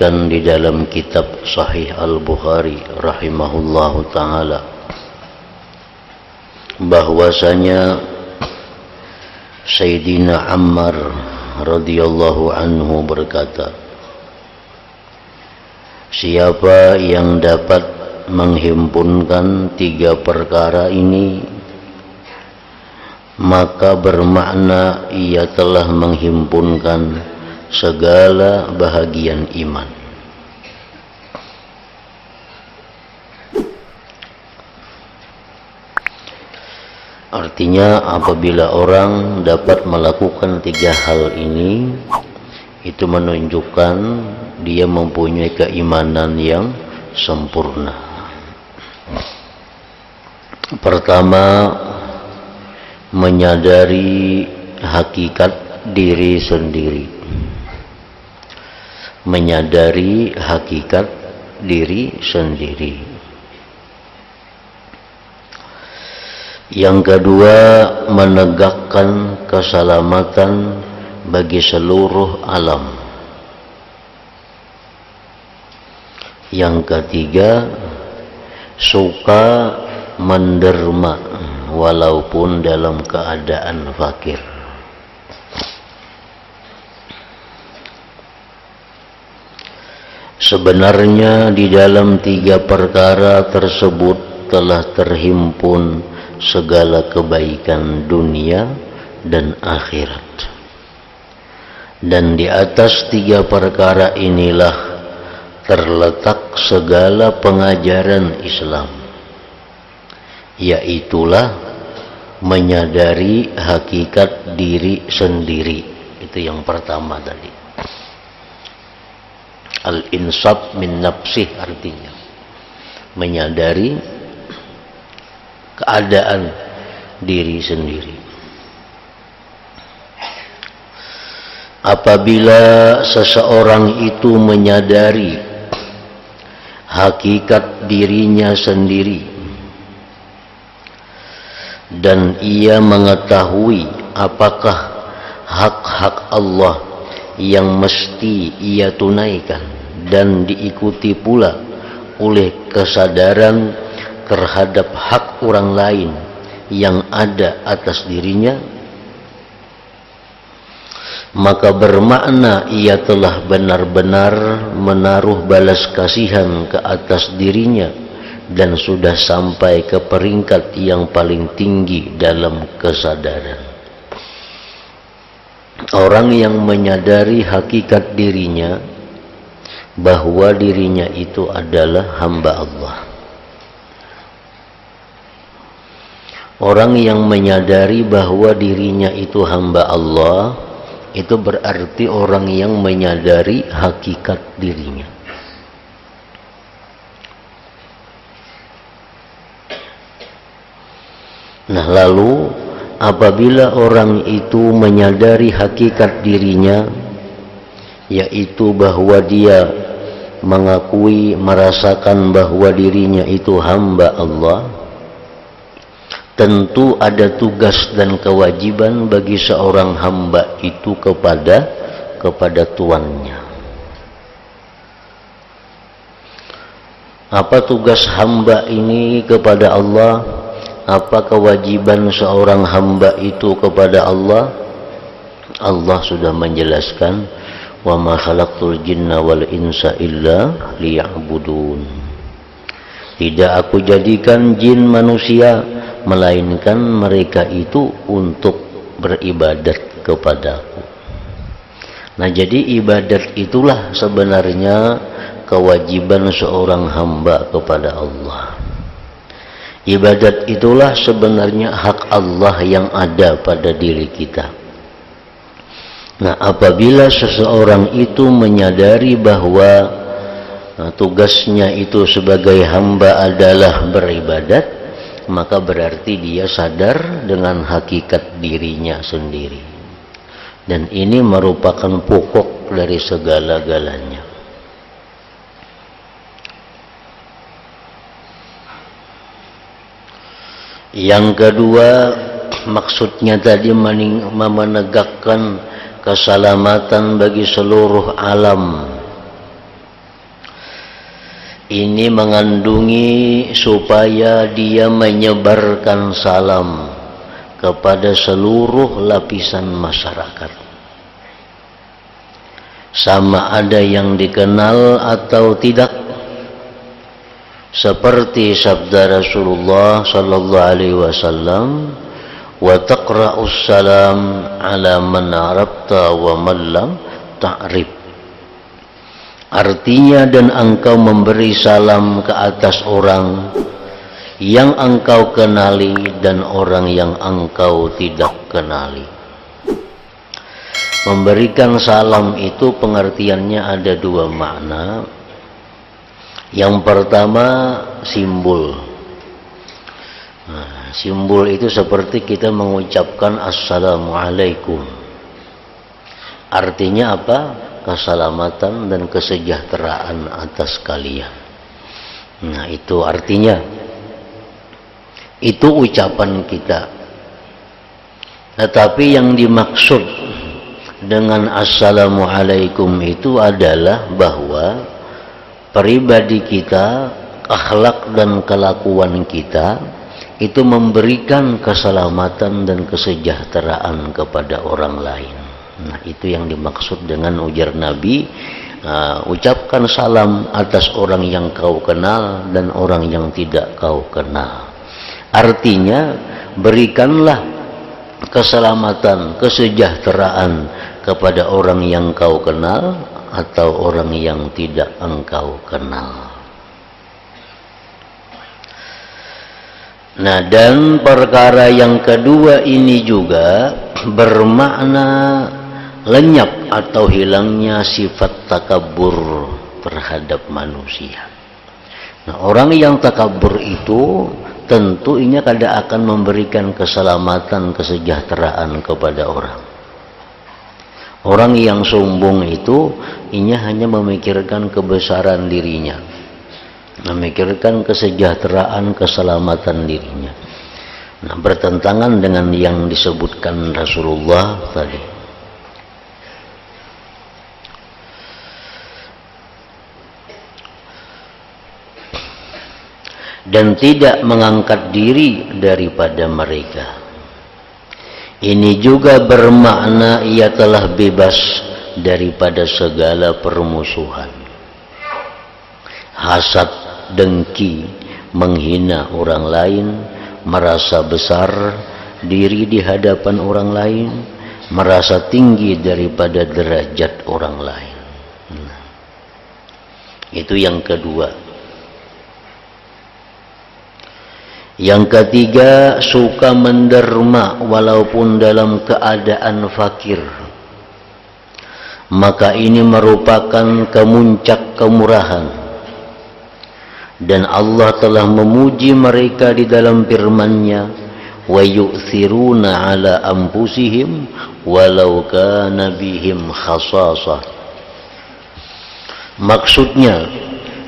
disebutkan di dalam kitab Sahih Al-Bukhari rahimahullahu ta'ala bahwasanya Sayyidina Ammar radhiyallahu anhu berkata, siapa yang dapat menghimpunkan 3 perkara ini, maka bermakna ia telah menghimpunkan segala bahagian iman. Artinya apabila orang dapat melakukan 3 hal ini, itu menunjukkan dia mempunyai keimanan yang sempurna. Pertama, menyadari hakikat diri sendiri. Menyadari hakikat diri sendiri. Yang kedua, menegakkan keselamatan bagi seluruh alam. Yang ketiga, suka menderma walaupun dalam keadaan fakir. Sebenarnya di dalam 3 perkara tersebut telah terhimpun segala kebaikan dunia dan akhirat. Dan di atas 3 perkara inilah terletak segala pengajaran Islam, yaitulah menyadari hakikat diri sendiri. Itu yang pertama tadi. Al-insaf min nafsih, artinya menyadari keadaan diri sendiri. Apabila seseorang itu menyadari hakikat dirinya sendiri dan ia mengetahui apakah hak-hak Allah yang mesti ia tunaikan dan diikuti pula oleh kesadaran terhadap hak orang lain yang ada atas dirinya, maka bermakna ia telah benar-benar menaruh balas kasihan ke atas dirinya dan sudah sampai ke peringkat yang paling tinggi dalam kesadaran. Orang yang menyadari hakikat dirinya bahwa dirinya itu adalah hamba Allah. Orang yang menyadari bahwa dirinya itu hamba Allah, itu berarti orang yang menyadari hakikat dirinya. Nah, lalu apabila orang itu menyadari hakikat dirinya, yaitu bahwa dia mengakui, merasakan bahwa dirinya itu hamba Allah, tentu ada tugas dan kewajiban bagi seorang hamba itu kepada tuannya. Apa tugas hamba ini kepada Allah? Apa kewajiban seorang hamba itu kepada Allah? Allah sudah menjelaskan, wa ma khalaqtul jinna wal insa illa liya'budun. Tidak aku jadikan jin manusia melainkan mereka itu untuk beribadat kepadaku. Nah, jadi ibadat itulah sebenarnya kewajiban seorang hamba kepada Allah. Ibadat itulah sebenarnya hak Allah yang ada pada diri kita. Nah, apabila seseorang itu menyadari bahwa tugasnya itu sebagai hamba adalah beribadat, maka berarti dia sadar dengan hakikat dirinya sendiri. Dan ini merupakan pokok dari segala-galanya. Yang kedua, maksudnya tadi menegakkan keselamatan bagi seluruh alam. ini mengandungi supaya dia menyebarkan salam kepada seluruh lapisan masyarakat, sama ada yang dikenal atau tidak, seperti sabda Rasulullah sallallahu alaihi wasallam, wa taqra'us salam ala man arabta wa man lam ta'rif. Artinya, dan engkau memberi salam ke atas orang yang engkau kenali dan orang yang engkau tidak kenali. Memberikan salam itu pengertiannya ada dua makna. Yang pertama, simbol. Nah, simbol itu seperti kita mengucapkan assalamualaikum. Artinya apa? Keselamatan dan kesejahteraan atas kalian. Nah, itu artinya. Itu ucapan kita. Tetapi yang dimaksud dengan assalamualaikum itu adalah bahwa pribadi kita, akhlak dan kelakuan kita itu memberikan keselamatan dan kesejahteraan kepada orang lain. Nah, itu yang dimaksud dengan ujar Nabi, ucapkan salam atas orang yang kau kenal dan orang yang tidak kau kenal. Artinya, berikanlah keselamatan, kesejahteraan kepada orang yang kau kenal atau orang yang tidak engkau kenal. Nah, dan perkara yang kedua ini juga bermakna lenyap atau hilangnya sifat takabur terhadap manusia. Nah, orang yang takabur itu tentunya kada akan memberikan keselamatan, kesejahteraan kepada orang. Orang yang sombong itu hanya memikirkan kebesaran dirinya, memikirkan kesejahteraan, keselamatan dirinya. Nah, bertentangan dengan yang disebutkan Rasulullah tadi. Dan tidak mengangkat diri daripada mereka. Ini juga bermakna ia telah bebas daripada segala permusuhan, hasad, dengki, menghina orang lain, merasa besar diri di hadapan orang lain, merasa tinggi daripada derajat orang lain. Nah, itu yang kedua. Yang ketiga, suka menderma walaupun dalam keadaan fakir. Maka ini merupakan kemuncak kemurahan. Dan Allah telah memuji mereka di dalam firman-Nya, wa yu'thiruna ala anfusihim walau kana bihim khasasah. Maksudnya,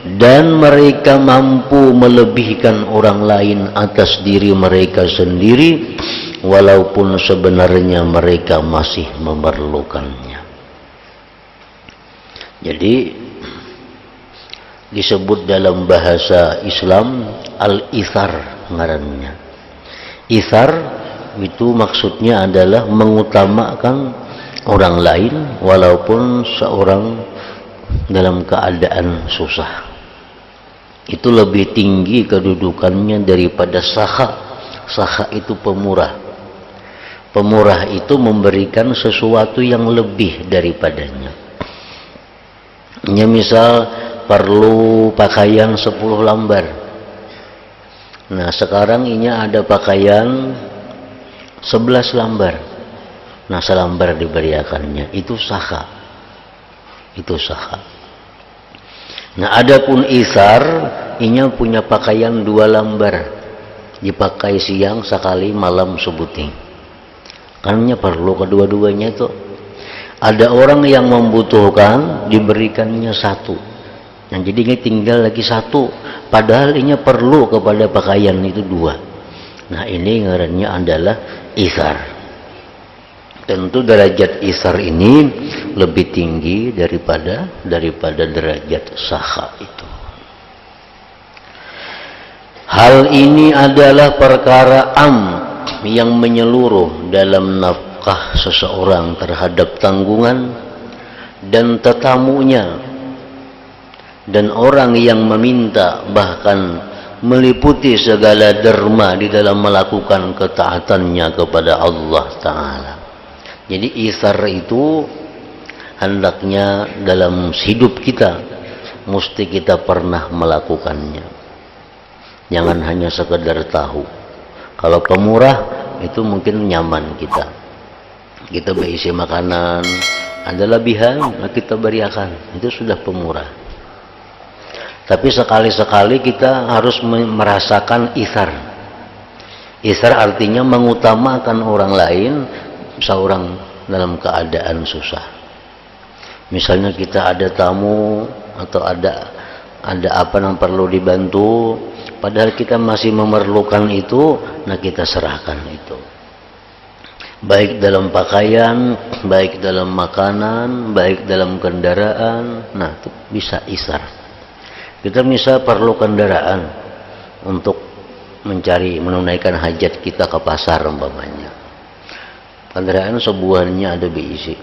dan mereka mampu melebihkan orang lain atas diri mereka sendiri walaupun sebenarnya mereka masih memerlukannya. Jadi disebut dalam bahasa Islam al-ithar ngarannya. Ithar itu maksudnya adalah mengutamakan orang lain walaupun seorang dalam keadaan susah. Itu lebih tinggi kedudukannya daripada sakha. Sakha itu pemurah. Pemurah itu memberikan sesuatu yang lebih daripadanya. Misal perlu pakaian 10 lembar. Nah, sekarang ini ada pakaian 11 lembar. Nah, selembar diberiakannya. Itu sakha. Itu sakha. Nah, adapun isar, inya punya pakaian 2 lembar, dipakai siang sekali, malam sebuting. Karena perlu kedua-duanya itu. Ada orang yang membutuhkan, diberikannya 1. Nah, jadi ini tinggal lagi 1. Padahal inya perlu kepada pakaian itu 2. Nah, ini ngarannya adalah isar. Tentu derajat isar ini lebih tinggi daripada derajat sakha itu. Hal ini adalah perkara yang menyeluruh dalam nafkah seseorang terhadap tanggungan dan tetamunya dan orang yang meminta, bahkan meliputi segala derma di dalam melakukan ketaatannya kepada Allah Ta'ala. Jadi isar itu hendaknya dalam hidup kita mesti kita pernah melakukannya. Jangan hanya sekedar tahu. Kalau pemurah itu mungkin nyaman kita berisi makanan, ada lebihan kita beriakan, itu sudah pemurah. Tapi sekali-sekali kita harus merasakan isar. Isar artinya mengutamakan orang lain seorang dalam keadaan susah. Misalnya kita ada tamu atau ada apa yang perlu dibantu, padahal kita masih memerlukan itu, nah kita serahkan itu. Baik dalam pakaian, baik dalam makanan, baik dalam kendaraan, nah itu bisa isar. Kita bisa perlu kendaraan untuk menunaikan hajat kita ke pasar umpamanya. Kendaraan sebuahnya ada diisi.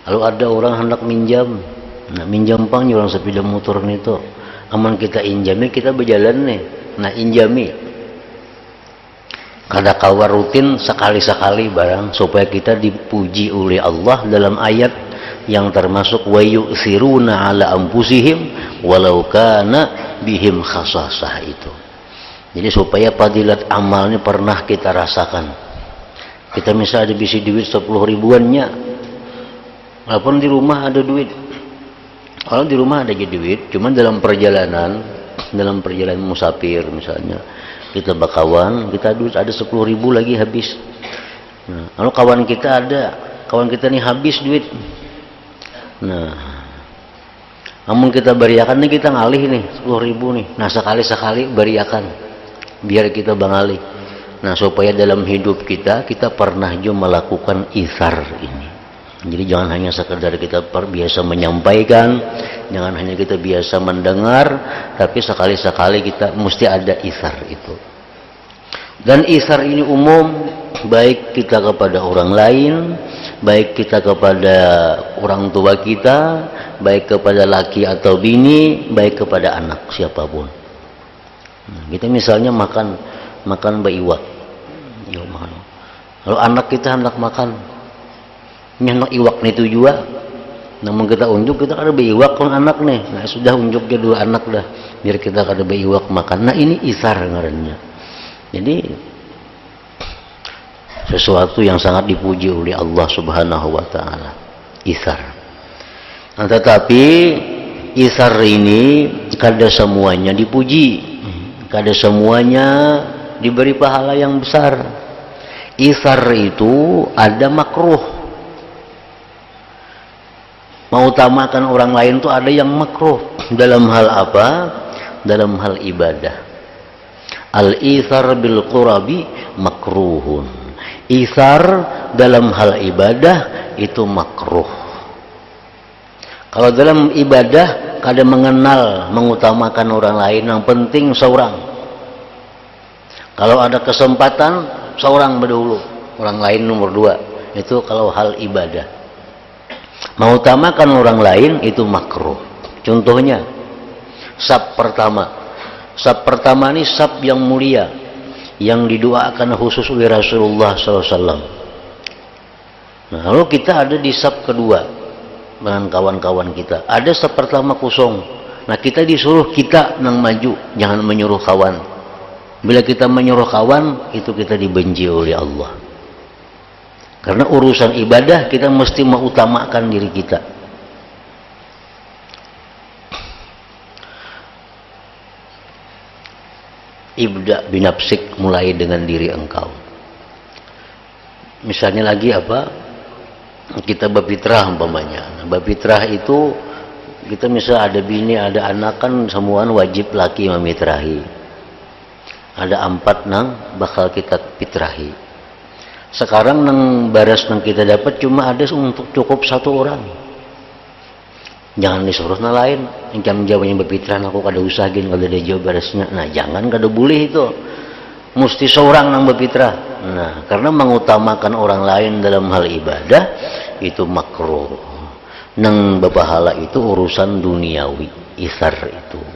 Lalu ada orang hendak minjam, nah minjam pang orang sepeda motor itu, aman kita injami, kita berjalan nih, nah injami. Kada kawa rutin sekali-sekali barang supaya kita dipuji oleh Allah dalam ayat yang termasuk wa yu'thiruna ala anfusihim walau kana bihim khasasah itu. Jadi supaya fadilat amalnya pernah kita rasakan. Kita misalnya ada bisi duit 10 ribuannya, walaupun di rumah ada duit. Kalau di rumah ada duit, cuman dalam perjalanan musafir misalnya, kita bakawan, kita duit ada 10 ribu lagi habis. Nah, kalau kawan kita nih habis duit. Nah, namun kita beriakan nih, kita ngalih nih 10 ribu nih. Nah sekali-sekali beriakan, biar kita bangalih. Nah supaya dalam hidup kita pernah juga melakukan isar ini. Jadi jangan hanya sekedar kita biasa menyampaikan, jangan hanya kita biasa mendengar, tapi sekali-sekali kita mesti ada isar itu. Dan isar ini umum, baik kita kepada orang lain, baik kita kepada orang tua kita, baik kepada laki atau bini, baik kepada anak siapapun. Nah, kita misalnya makan baiwak, lalu anak kita hendak makan, nyanak iwak nih itu juga, namun kita unjuk, kita ada baiwak kalau anak nih, nah sudah unjuknya 2 anak dah, biar kita ada baiwak makan. Nah ini isar ngarannya. Jadi sesuatu yang sangat dipuji oleh Allah Subhanahu wa Ta'ala, isar. Nah, tetapi isar ini kada semuanya dipuji, kada semuanya diberi pahala yang besar. Isar itu ada makruh. Mengutamakan orang lain itu ada yang makruh. Dalam hal apa? Dalam hal ibadah. Al-isar bil qurabi makruhun. Isar dalam hal ibadah itu makruh. Kalau dalam ibadah kada mengenal mengutamakan orang lain, yang penting seorang. Kalau ada kesempatan seorang berdahulu, orang lain nomor 2. Itu kalau hal ibadah. Mengutamakan orang lain itu makruh. Contohnya sab pertama. Sab pertama ini sab yang mulia, yang didoakan khusus oleh Rasulullah SAW. Nah, lalu kita ada di sab kedua dengan kawan-kawan kita. Ada sab pertama kosong. Nah kita disuruh kita nang maju, jangan menyuruh kawan. Bila kita menyuruh kawan, itu kita dibenci oleh Allah. Karena urusan ibadah kita mesti mengutamakan diri kita. Ibda binafsik, mulai dengan diri engkau. Misalnya lagi apa? Kita berfitrah umpamanya. Nah, berfitrah itu kita misal ada bini, ada anak, kan semuaan wajib laki memitrahi. Ada 4 nang bakal kita fitrahi. Sekarang nang baras nang kita dapat cuma ada untuk cukup 1 orang. Jangan disuruh na lain engkam jawabnya bepitran aku kada usahagin kada ada jawab beresnya. Nah jangan kada boleh itu, mesti seorang nang bepitra. Nah karena mengutamakan orang lain dalam hal ibadah itu makruh. Nang bapahala itu urusan duniawi, isar itu.